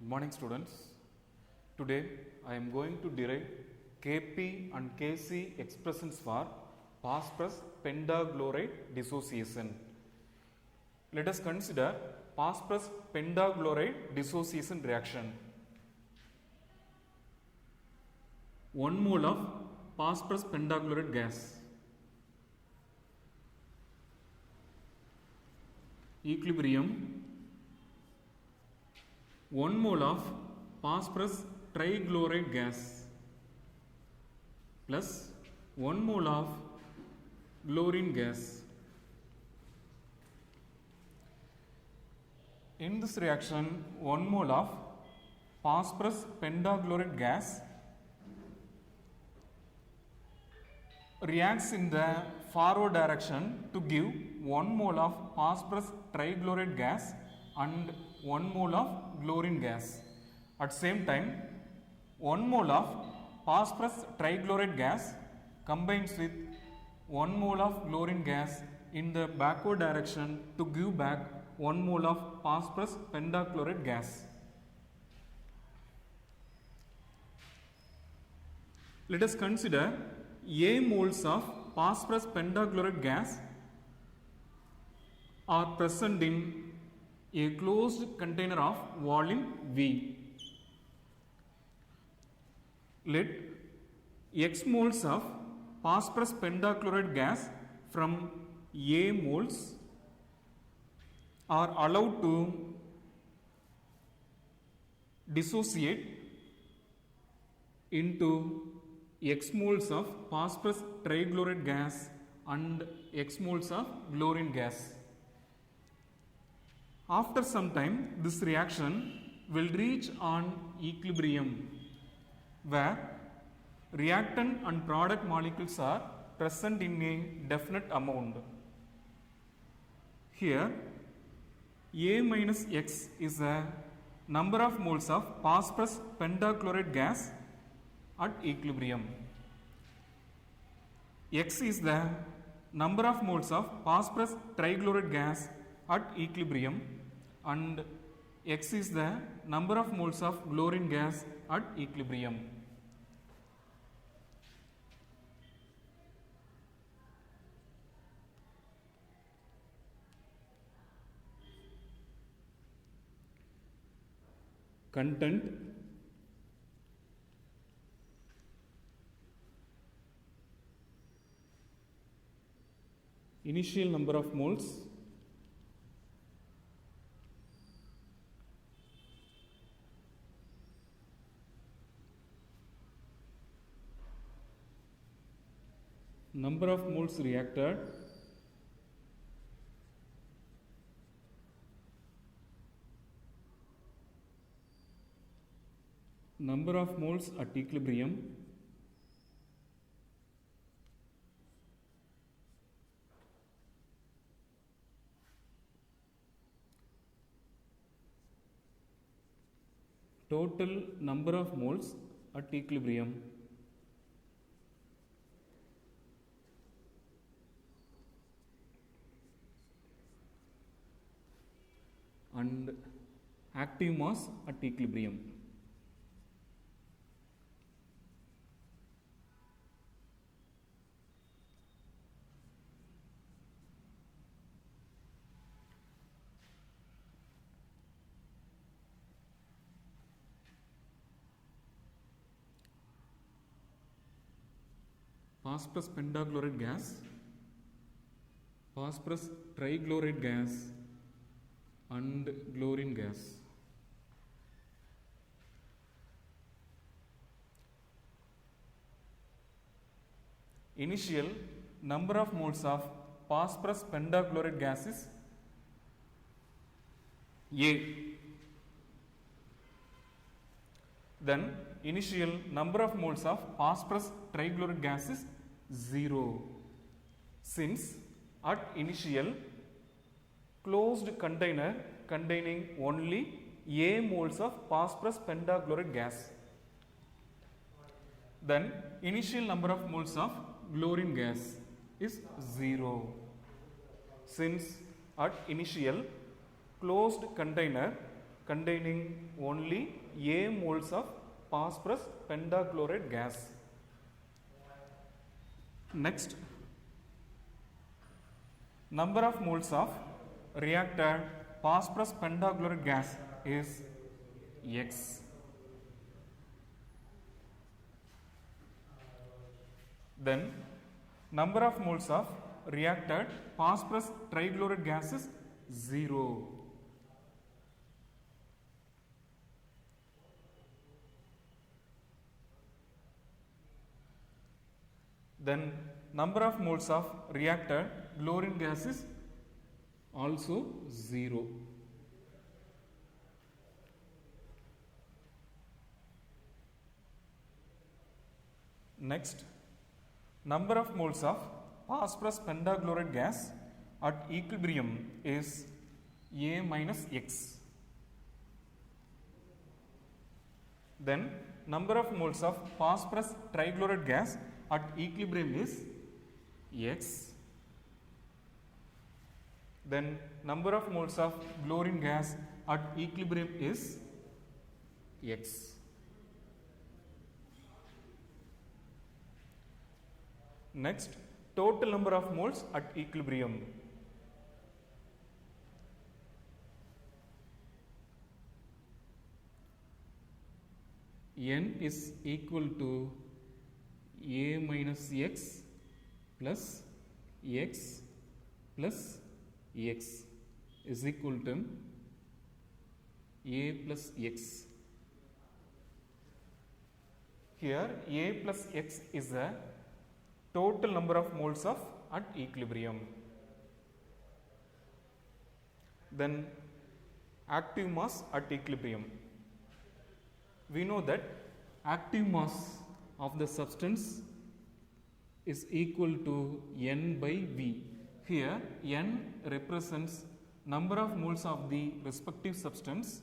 Good morning students. Today I am going to derive Kp and Kc expressions for phosphorus pentachloride dissociation. Let us consider phosphorus pentachloride dissociation reaction. 1 mole of phosphorus pentachloride gas, equilibrium. 1 mole of phosphorus trichloride gas plus 1 mole of chlorine gas. In this reaction, 1 mole of phosphorus pentachloride gas reacts in the forward direction to give 1 mole of phosphorus trichloride gas and 1 mole of chlorine gas. At same time, 1 mole of phosphorus trichloride gas combines with 1 mole of chlorine gas in the backward direction to give back 1 mole of phosphorus pentachloride gas. Let us consider A moles of phosphorus pentachloride gas are present in a closed container of volume V. Let X moles of phosphorus pentachloride gas from A moles are allowed to dissociate into X moles of phosphorus trichloride gas and X moles of chlorine gas. After some time, this reaction will reach an equilibrium where reactant and product molecules are present in a definite amount. Here, A minus X is the number of moles of phosphorus pentachloride gas at equilibrium. X is the number of moles of phosphorus trichloride gas at equilibrium and X is the number of moles of chlorine gas at equilibrium. Content: initial number of moles, number of moles reacted, number of moles at equilibrium, total number of moles at equilibrium, and active mass at equilibrium. Phosphorus pentachloride gas, phosphorus trichloride gas and chlorine gas. Initial number of moles of phosphorus pentachloride gas is A. Then initial number of moles of phosphorus trichloride gas is 0, since at initial closed container containing only A moles of phosphorus pentachloride gas. Then initial number of moles of chlorine gas is 0, since at initial closed container containing only A moles of phosphorus pentachloride gas. Next, number of moles of reacted phosphorus pentachloride gas is X. Then number of moles of reacted phosphorus trichloride gas is 0. Then number of moles of reacted chlorine gas is also 0. Next, number of moles of phosphorus pentachloride gas at equilibrium is A minus X. Then number of moles of phosphorus trichloride gas at equilibrium is X. Then number of moles of chlorine gas at equilibrium is X. Next, total number of moles at equilibrium. N is equal to A minus X plus X plus X is equal to A plus X. Here A plus X is the total number of moles of at equilibrium. Then active mass at equilibrium. We know that active mass of the substance is equal to N by V. Here N represents number of moles of the respective substance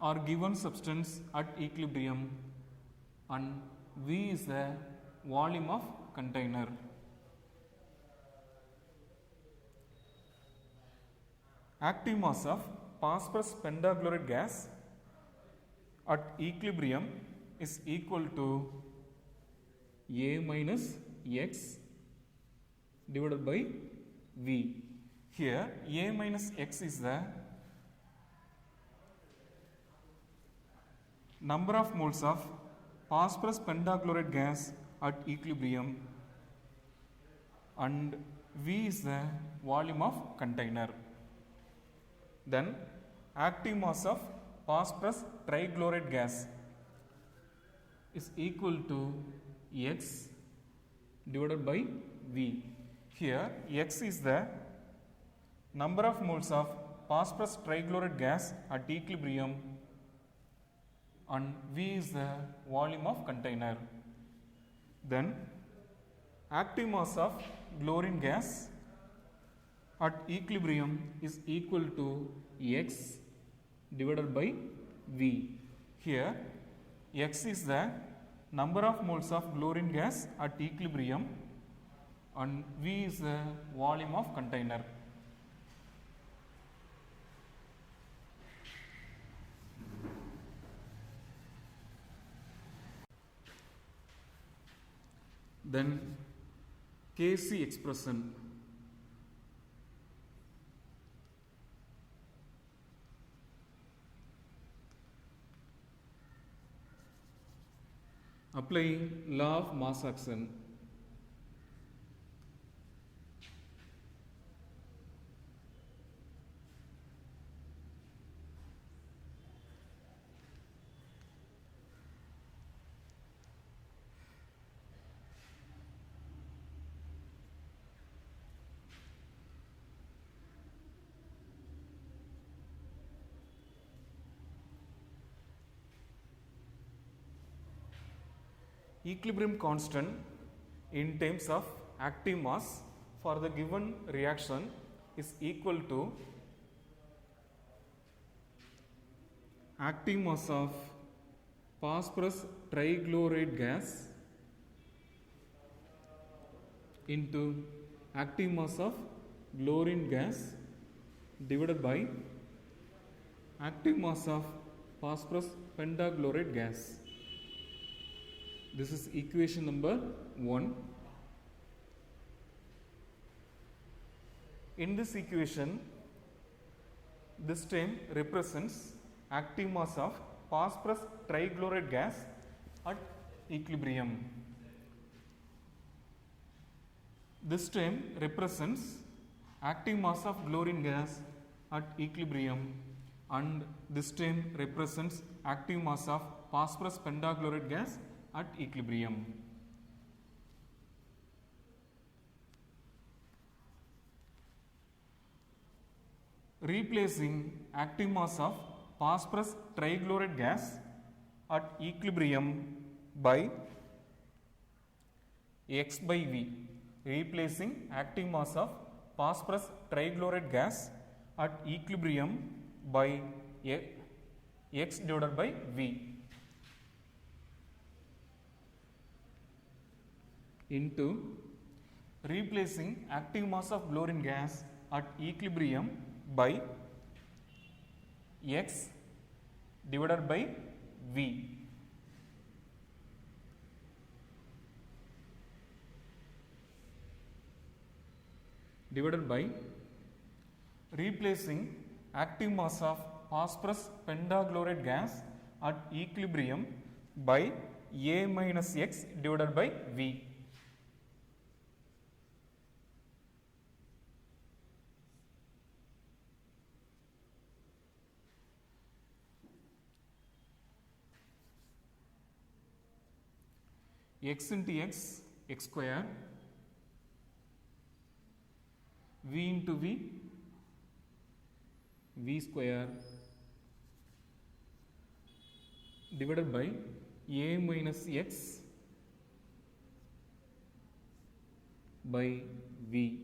or given substance at equilibrium, and V is the volume of container. Active mass of phosphorus pentachloride gas at equilibrium is equal to A minus X divided by V. Here A minus X is the number of moles of phosphorus pentachloride gas at equilibrium and V is the volume of container. Then active mass of phosphorus trichloride gas is equal to X divided by V. Here X is the number of moles of phosphorus trichloride gas at equilibrium and V is the volume of container. Then active mass of chlorine gas at equilibrium is equal to X divided by V. Here X is the number of moles of chlorine gas at equilibrium and V is the volume of container. Then Kc expression. Applying law of mass action. Equilibrium constant in terms of active mass for the given reaction is equal to active mass of phosphorus trichloride gas into active mass of chlorine gas divided by active mass of phosphorus pentachloride gas. This is equation number 1. In this equation, this term represents active mass of phosphorus trichloride gas at equilibrium. This term represents active mass of chlorine gas at equilibrium, and this term represents active mass of phosphorus pentachloride gas at equilibrium. Replacing active mass of phosphorus trichloride gas at equilibrium by X by V. Replacing active mass of phosphorus trichloride gas at equilibrium by X divided by V into replacing active mass of chlorine gas at equilibrium by X divided by V. Divided by replacing active mass of phosphorus pentachloride gas at equilibrium by A minus X divided by V. X into X, X square, V into V, V square, divided by A minus X by V.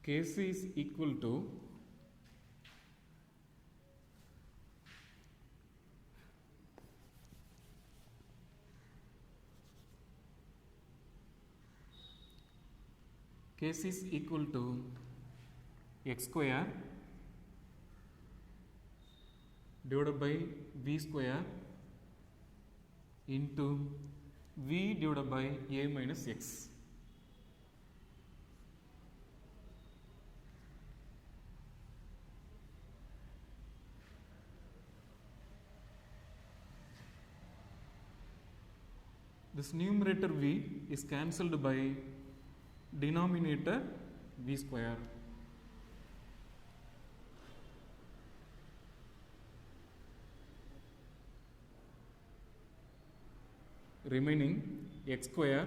Kc is equal to Kc is equal to X square divided by V square into V divided by A minus X. This numerator V is cancelled by denominator V square. Remaining X square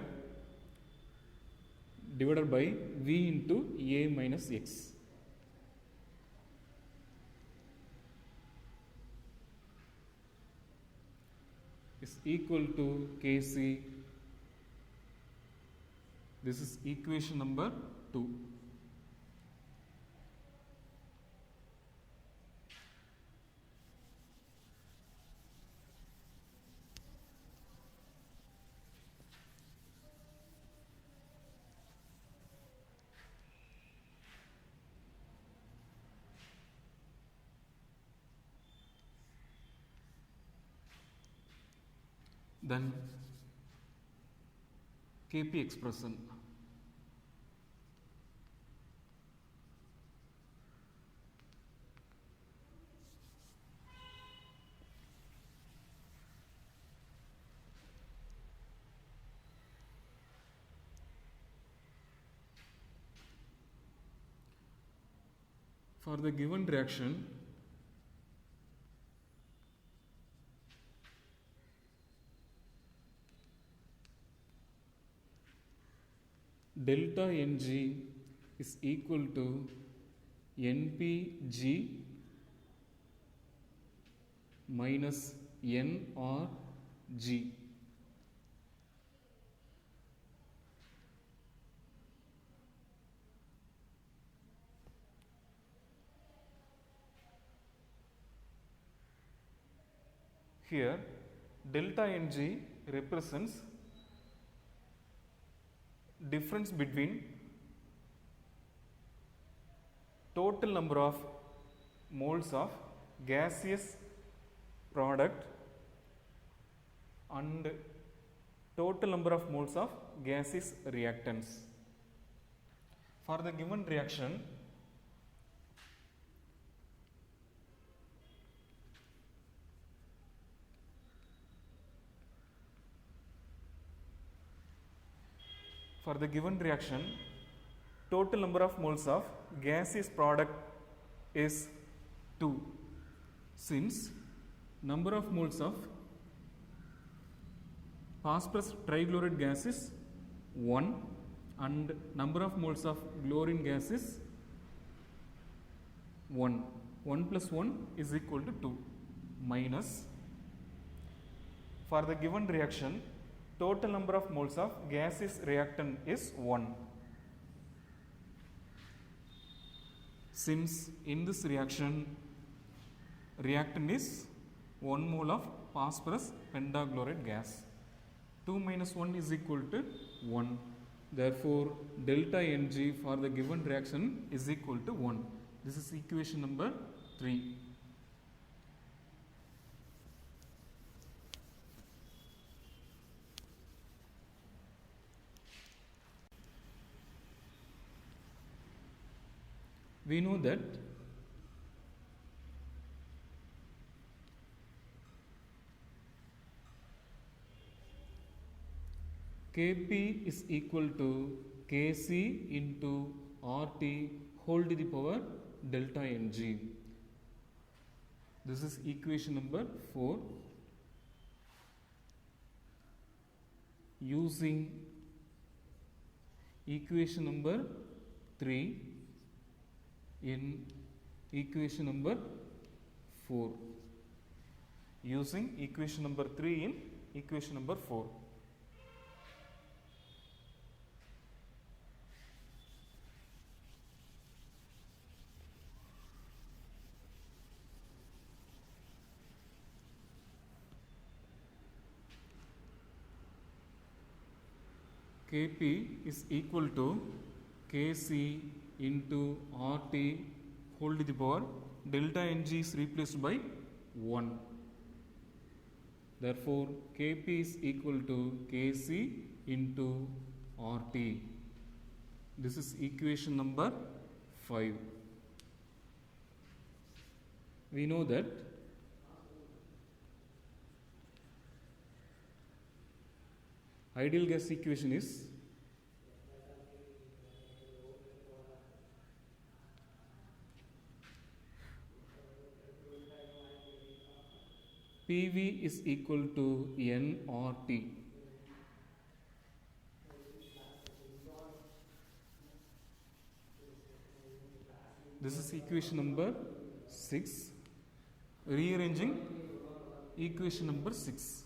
divided by V into A minus X. Is equal to Kc. This is equation number 2. Then Kp expression. For the given reaction, delta Ng is equal to NPG minus NRG. Here delta Ng represents difference between total number of moles of gaseous product and total number of moles of gaseous reactants. For the given reaction, total number of moles of gaseous product is 2, since number of moles of phosphorus trichloride gas is 1 and number of moles of chlorine gas is 1. 1 plus 1 is equal to 2 minus, for the given reaction, total number of moles of gaseous reactant is 1. Since in this reaction, reactant is 1 mole of phosphorus pentachloride gas. 2 minus 1 is equal to 1. Therefore, delta Ng for the given reaction is equal to 1. This is equation number 3. We know that Kp is equal to Kc into RT whole to the power delta Ng. This is equation number 4. Using equation number 3 in equation number 4. Using equation number 3 in equation number 4. Kp is equal to Kc into RT whole to the power delta Ng is replaced by 1. Therefore, Kp is equal to Kc into RT. This is equation number 5. We know that ideal gas equation is PV is equal to nRT. This is equation number 6. Rearranging equation number 6.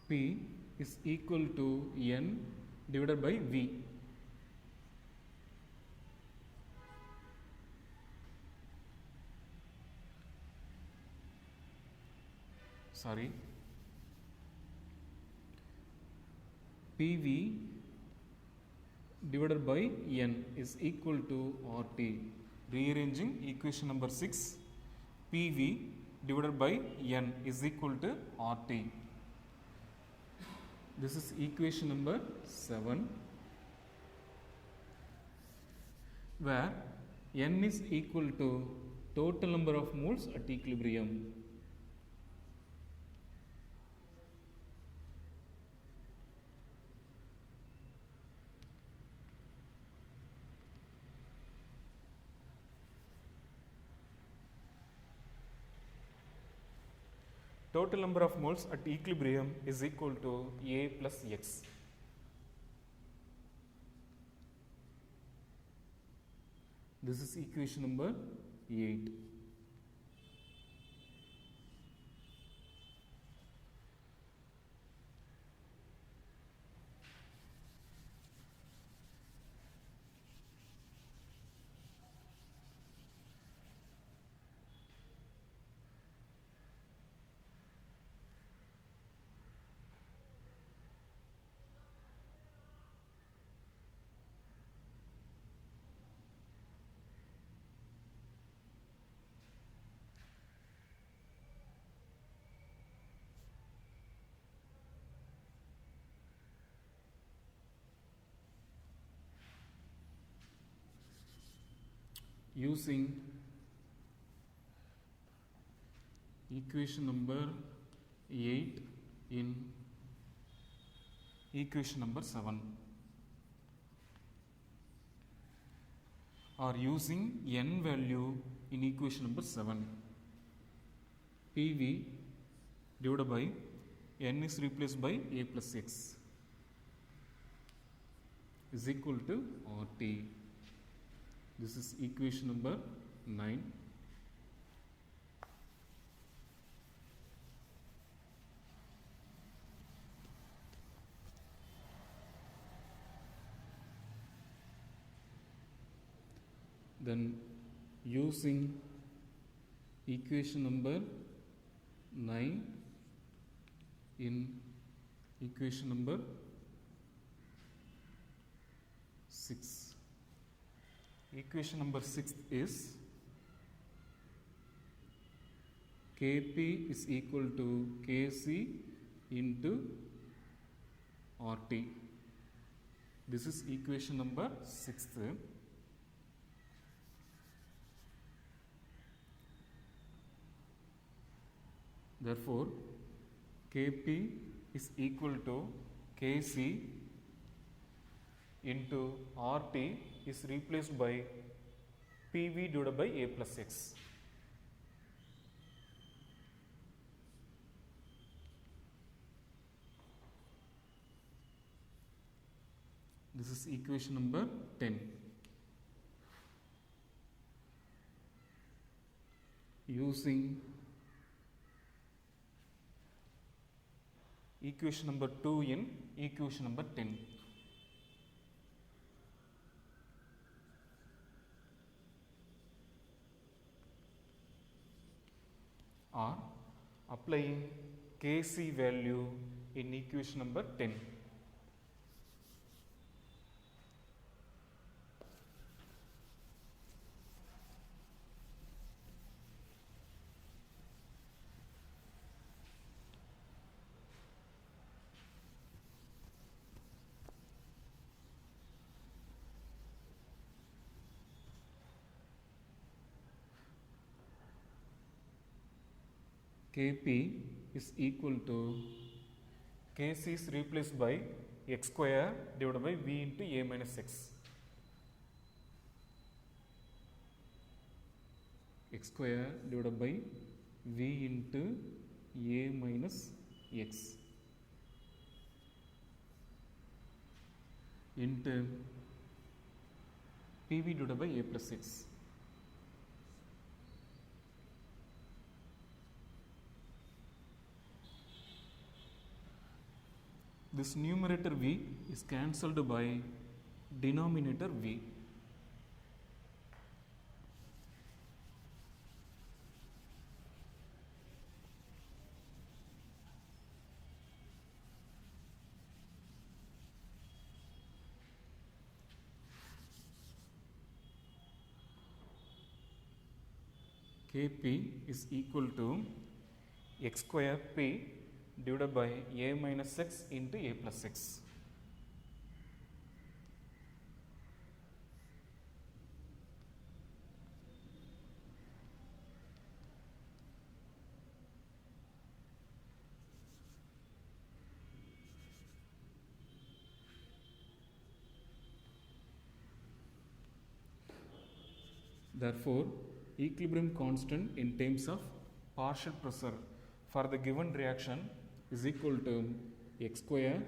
P is equal to N divided by V. PV divided by N is equal to RT. Rearranging equation number 6, PV divided by N is equal to RT. This is equation number 7, where N is equal to total number of moles at equilibrium. total number of moles at equilibrium is equal to A plus X. This is equation number 8. Using equation number 8 in equation number 7, or using n value in equation number 7, PV divided by n is replaced by A plus X is equal to RT. This is equation number 9. Then using equation number 9 in equation number 6. Equation number 6 is Kp is equal to Kc into RT. This is equation number 6. Therefore, Kp is equal to Kc into RT is replaced by PV divided by A plus X. This is equation number 10. Using equation number 2 in equation number 10. Or applying Kc value in equation number 10. Kp is equal to Kc is replaced by x square divided by V into A minus X. X square divided by V into A minus X into PV divided by A plus X. This numerator V is cancelled by denominator V. Kp is equal to x square P divided by A minus X into A plus X. Therefore, equilibrium constant in terms of partial pressure for the given reaction is equal to x square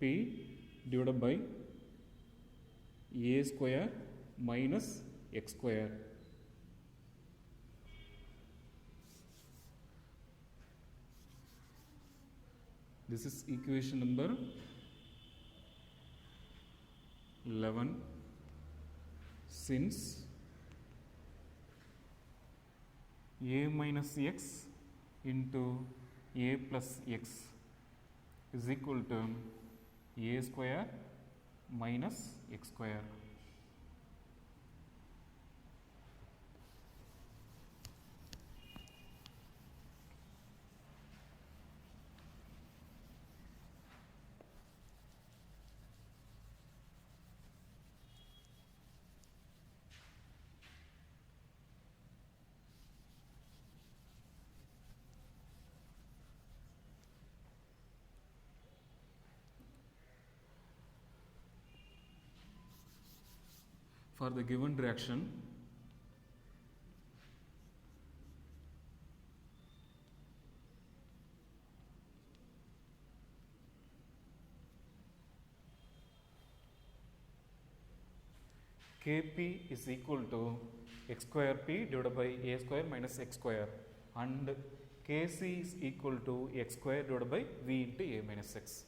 p divided by a square minus x square. This is equation number 11. Since a minus x into a plus x is equal to a square minus x square. For the given reaction, Kp is equal to x square p divided by a square minus x square, and Kc is equal to x square divided by v into a minus x.